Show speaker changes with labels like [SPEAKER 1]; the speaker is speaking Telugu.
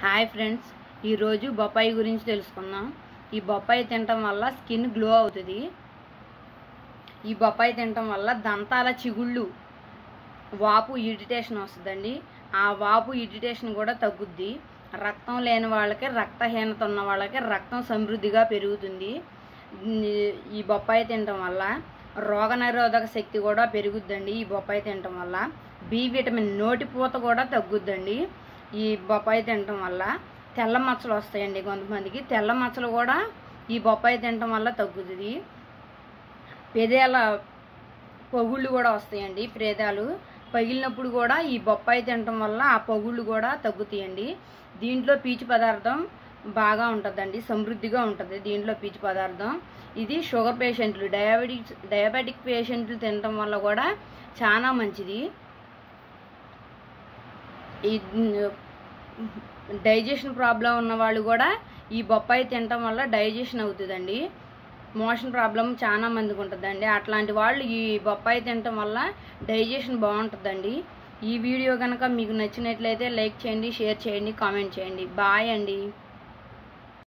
[SPEAKER 1] హాయ్ ఫ్రెండ్స్, ఈరోజు బొప్పాయి గురించి తెలుసుకుందాం. ఈ బొప్పాయి తినటం వల్ల స్కిన్ గ్లో అవుతుంది. ఈ బొప్పాయి తినటం వల్ల దంతాల చిగుళ్ళు, వాపు, ఇరిటేషన్ వస్తుందండి. ఆ వాపు ఇరిటేషన్ కూడా తగ్గుద్ది. రక్తం లేని వాళ్ళకి, రక్తహీనత ఉన్న వాళ్ళకి రక్తం సమృద్ధిగా పెరుగుతుంది. ఈ బొప్పాయి తినటం వల్ల రోగనిరోధక శక్తి కూడా పెరుగుద్దండి. ఈ బొప్పాయి తినటం వల్ల బి విటమిన్, నోటిపూత కూడా తగ్గుద్దండి. ఈ బొప్పాయి తినటం వల్ల తెల్ల మచ్చలు వస్తాయండి. కొంతమందికి తెల్ల మచ్చలు కూడా ఈ బొప్పాయి తినటం వల్ల తగ్గుతుంది. పెదాల పగుళ్ళు కూడా వస్తాయండి. ప్రేదాలు పగిలినప్పుడు కూడా ఈ బొప్పాయి తినటం వల్ల ఆ పగుళ్ళు కూడా తగ్గుతాయండి. దీంట్లో పీచు పదార్థం బాగా ఉంటుందండి, సమృద్ధిగా ఉంటుంది దీంట్లో పీచు పదార్థం. ఇది షుగర్ పేషెంట్లు, డయాబెటిక్ పేషెంట్లు తినటం వల్ల కూడా చాలా మంచిది. ఈ డైజెషన్ ప్రాబ్లం ఉన్న వాళ్ళు కూడా ఈ బొప్పాయి తినటం వల్ల డైజెషన్ అవుతుందండి. మోషన్ ప్రాబ్లం చాలా మందికి ఉంటుందండి. అట్లాంటి వాళ్ళు ఈ బొప్పాయి తినటం వల్ల డైజెషన్ బాగుంటుందండి. ఈ వీడియో కనుక మీకు నచ్చినట్లయితే లైక్ చేయండి, షేర్ చేయండి, కామెంట్ చేయండి. బాయ్ అండి.